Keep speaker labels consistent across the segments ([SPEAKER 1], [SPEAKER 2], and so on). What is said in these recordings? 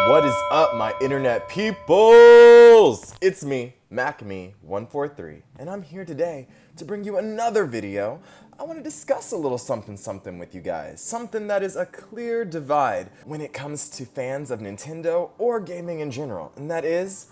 [SPEAKER 1] What is up, my internet peoples? It's me, MacMe143, and I'm here today to bring you another video. I want to discuss a little something with you guys. Something that is a clear divide when it comes to fans of Nintendo or gaming in general. And that is,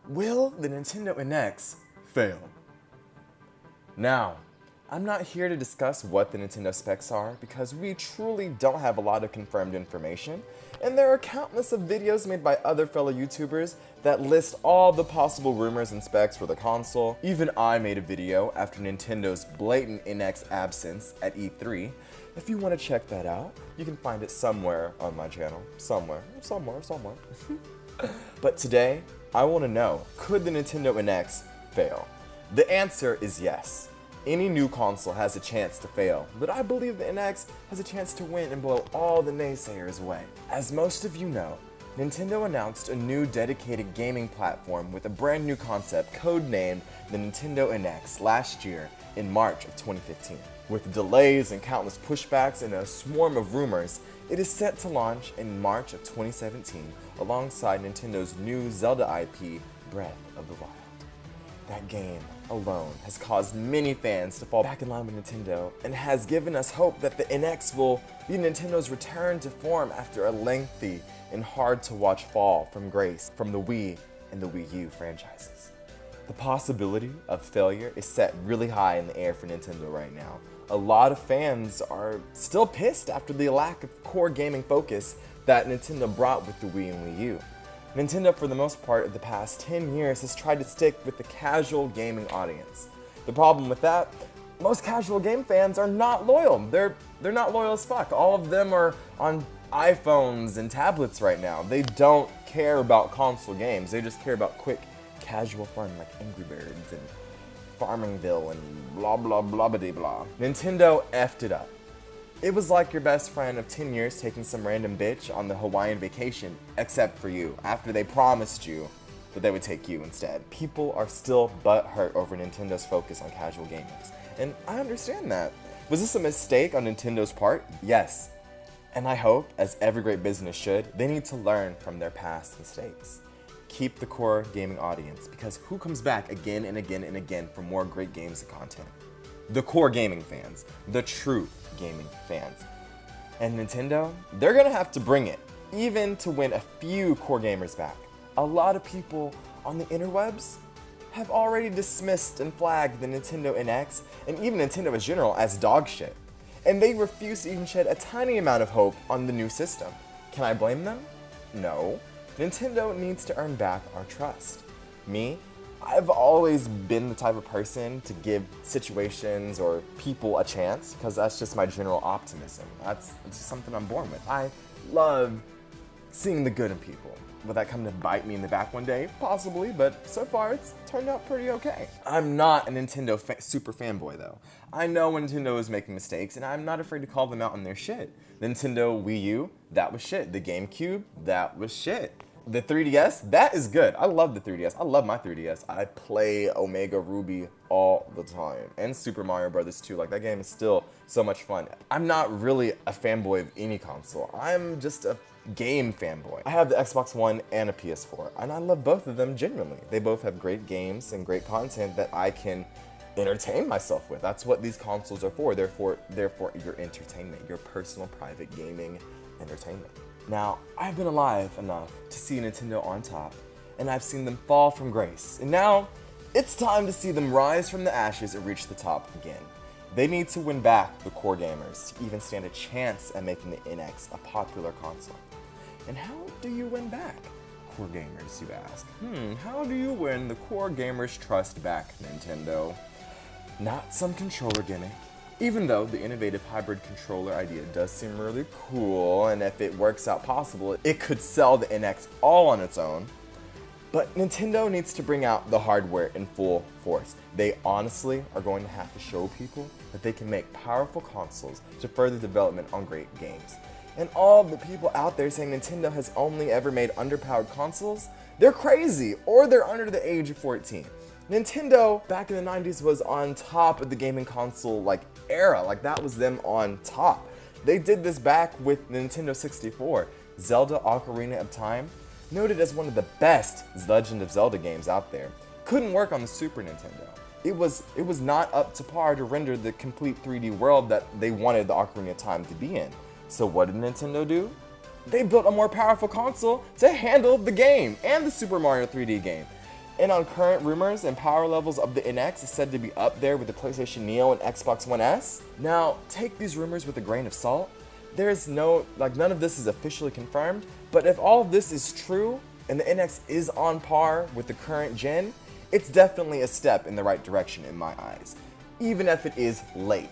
[SPEAKER 1] will the Nintendo NX fail? Now, I'm not here to discuss what the Nintendo specs are because we truly don't have a lot of confirmed information, and there are countless of videos made by other fellow YouTubers that list all the possible rumors and specs for the console. Even I made a video after Nintendo's blatant NX absence at E3. If you want to check that out, you can find it somewhere on my channel. Somewhere. But today, I want to know, could the Nintendo NX fail? The answer is yes. Any new console has a chance to fail, but I believe the NX has a chance to win and blow all the naysayers away. As most of you know, Nintendo announced a new dedicated gaming platform with a brand new concept codenamed the Nintendo NX last year in March of 2015. With delays and countless pushbacks and a swarm of rumors, it is set to launch in March of 2017 alongside Nintendo's new Zelda IP, Breath of the Wild. That game alone has caused many fans to fall back in line with Nintendo and has given us hope that the NX will be Nintendo's return to form after a lengthy and hard-to-watch fall from grace from the Wii and the Wii U franchises. The possibility of failure is set really high in the air for Nintendo right now. A lot of fans are still pissed after the lack of core gaming focus that Nintendo brought with the Wii and Wii U. Nintendo, for the most part of the past 10 years, has tried to stick with the casual gaming audience. The problem with that, most casual game fans are not loyal. They're not loyal as fuck. All of them are on iPhones and tablets right now. They don't care about console games. They just care about quick, casual fun like Angry Birds and Farmingville and blah blah blah blah blah. Nintendo effed it up. It was like your best friend of 10 years taking some random bitch on the Hawaiian vacation, except for you, after they promised you that they would take you instead. People are still butthurt over Nintendo's focus on casual gamers, and I understand that. Was this a mistake on Nintendo's part? Yes. And I hope, as every great business should, they need to learn from their past mistakes. Keep the core gaming audience, because who comes back again and again and again for more great games and content? The core gaming fans, the true gaming fans. And Nintendo, they're gonna have to bring it, even to win a few core gamers back. A lot of people on the interwebs have already dismissed and flagged the Nintendo NX, and even Nintendo in general, as dog shit. And they refuse to even shed a tiny amount of hope on the new system. Can I blame them? No. Nintendo needs to earn back our trust. Me, I've always been the type of person to give situations or people a chance because that's just my general optimism. That's just something I'm born with. I love seeing the good in people. Will that come to bite me in the back one day? Possibly, but so far it's turned out pretty okay. I'm not a Nintendo super fanboy though. I know when Nintendo is making mistakes and I'm not afraid to call them out on their shit. The Nintendo Wii U, that was shit. The GameCube, that was shit. The 3DS, that is good. I love the 3DS. I love my 3DS. I play Omega Ruby all the time. And Super Mario Brothers 2. Like, that game is still so much fun. I'm not really a fanboy of any console. I'm just a game fanboy. I have the Xbox One and a PS4, and I love both of them genuinely. They both have great games and great content that I can entertain myself with. That's what these consoles are for. Therefore, your entertainment, your personal private gaming entertainment. Now, I've been alive enough to see Nintendo on top, and I've seen them fall from grace. And now, it's time to see them rise from the ashes and reach the top again. They need to win back the core gamers to even stand a chance at making the NX a popular console. And how do you win back core gamers, you ask? How do you win the core gamers' trust back, Nintendo? Not some controller gimmick. Even though the innovative hybrid controller idea does seem really cool, and if it works out possible, it could sell the NX all on its own. But Nintendo needs to bring out the hardware in full force. They honestly are going to have to show people that they can make powerful consoles to further development on great games. And all the people out there saying Nintendo has only ever made underpowered consoles, they're crazy, or they're under the age of 14. Nintendo, back in the 90s, was on top of the gaming console, era. That was them on top. They did this back with the Nintendo 64. Zelda Ocarina of Time. noted as one of the best Legend of Zelda games out there, couldn't work on the Super Nintendo. It was not up to par to render the complete 3D world that they wanted the Ocarina of Time to be in. So what did Nintendo do? They built a more powerful console to handle the game and the Super Mario 3D game. And on current rumors and power levels of the NX is said to be up there with the PlayStation Neo and Xbox One S. Now, take these rumors with a grain of salt. There's none of this is officially confirmed, but if all of this is true and the NX is on par with the current gen, it's definitely a step in the right direction in my eyes, even if it is late.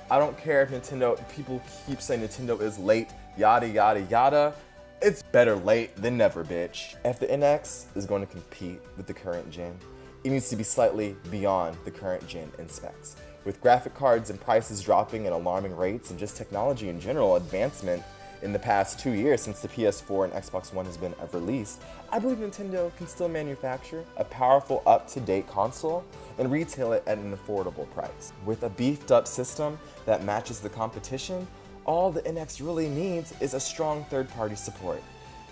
[SPEAKER 1] I don't care if people keep saying Nintendo is late, yada yada yada. It's better late than never, bitch. If the NX is going to compete with the current gen, it needs to be slightly beyond the current gen in specs. With graphic cards and prices dropping at alarming rates and just technology in general advancement in the past 2 years since the PS4 and Xbox One has been released, I believe Nintendo can still manufacture a powerful, up-to-date console and retail it at an affordable price. With a beefed up system that matches the competition, all the NX really needs is a strong third-party support.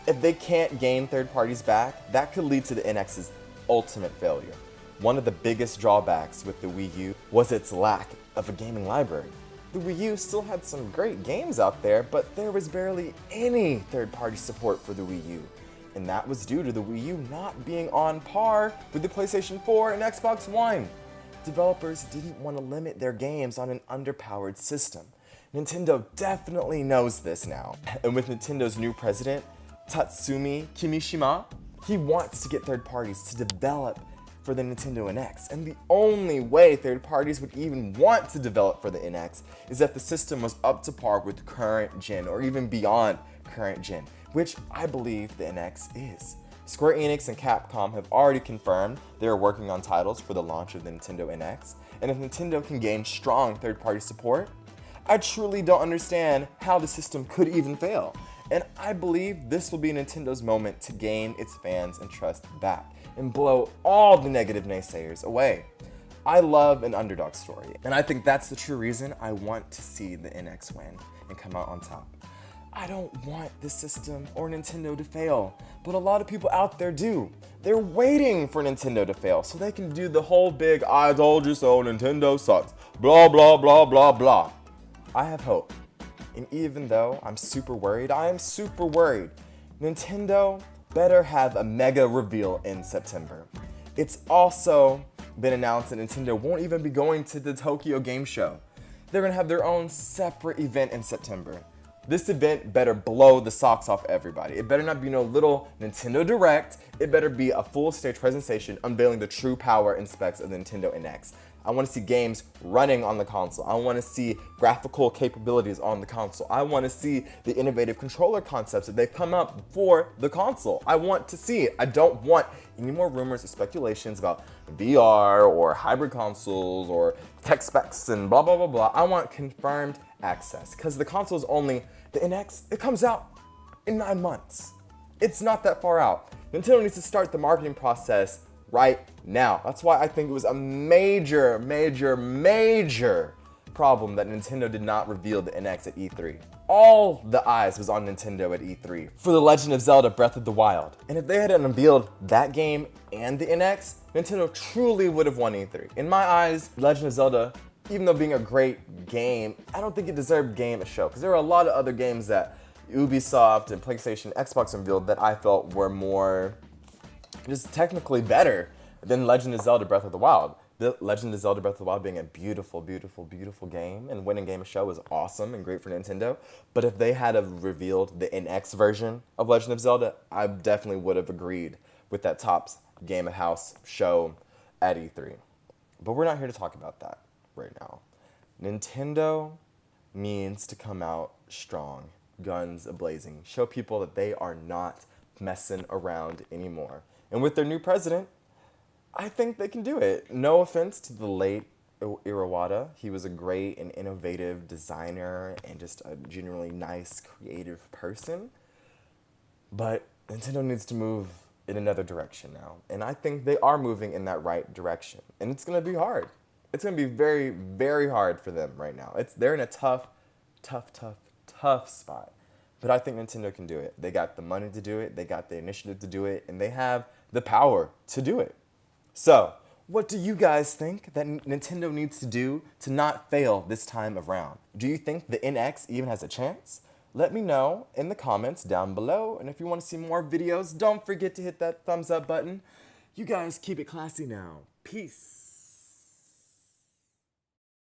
[SPEAKER 1] If they can't gain third parties back, that could lead to the NX's ultimate failure. One of the biggest drawbacks with the Wii U was its lack of a gaming library. The Wii U still had some great games out there, but there was barely any third-party support for the Wii U. And that was due to the Wii U not being on par with the PlayStation 4 and Xbox One. Developers didn't want to limit their games on an underpowered system. Nintendo definitely knows this now. And with Nintendo's new president, Tatsumi Kimishima, he wants to get third parties to develop for the Nintendo NX. And the only way third parties would even want to develop for the NX is if the system was up to par with current gen or even beyond current gen, which I believe the NX is. Square Enix and Capcom have already confirmed they are working on titles for the launch of the Nintendo NX, and if Nintendo can gain strong third-party support, I truly don't understand how the system could even fail. And I believe this will be Nintendo's moment to gain its fans and trust back and blow all the negative naysayers away. I love an underdog story, and I think that's the true reason I want to see the NX win and come out on top. I don't want the system or Nintendo to fail, but a lot of people out there do. They're waiting for Nintendo to fail so they can do the whole big "I told you so, Nintendo sucks, blah blah blah blah blah." I have hope, and even though I'm super worried, I am super worried. Nintendo better have a mega reveal in September. It's also been announced that Nintendo won't even be going to the Tokyo Game Show. They're gonna have their own separate event in September. This event better blow the socks off everybody. It better not be no little Nintendo Direct. It better be a full stage presentation unveiling the true power and specs of the Nintendo NX. I want to see games running on the console. I want to see graphical capabilities on the console. I want to see the innovative controller concepts that they've come up for the console. I want to see it. I don't want any more rumors or speculations about VR or hybrid consoles or tech specs and blah, blah, blah, blah. I want confirmed access because the console is only, the NX, it comes out in 9 months. It's not that far out. Nintendo needs to start the marketing process right now. That's why I think it was a major, major, major problem that Nintendo did not reveal the NX at E3. All the eyes was on Nintendo at E3 for The Legend of Zelda Breath of the Wild. And if they had unveiled that game and the NX, Nintendo truly would have won E3. In my eyes, Legend of Zelda, even though being a great game, I don't think it deserved game a show because there were a lot of other games that Ubisoft and PlayStation, Xbox unveiled that I felt were more just technically better than Legend of Zelda Breath of the Wild. The Legend of Zelda Breath of the Wild being a beautiful, beautiful, beautiful game and winning game of show was awesome and great for Nintendo. But if they had have revealed the NX version of Legend of Zelda, I definitely would have agreed with that top game of house show at E3. But we're not here to talk about that right now. Nintendo needs to come out strong, guns a-blazing, show people that they are not messing around anymore. And with their new president, I think they can do it. No offense to the late Iwata. He was a great and innovative designer and just a genuinely nice, creative person. But Nintendo needs to move in another direction now. And I think they are moving in that right direction. And it's going to be hard. It's going to be very, very hard for them right now. They're in a tough spot. But I think Nintendo can do it. They got the money to do it, they got the initiative to do it, and they have the power to do it. So, what do you guys think that Nintendo needs to do to not fail this time around? Do you think the NX even has a chance? Let me know in the comments down below. And if you want to see more videos, don't forget to hit that thumbs up button. You guys keep it classy now. Peace.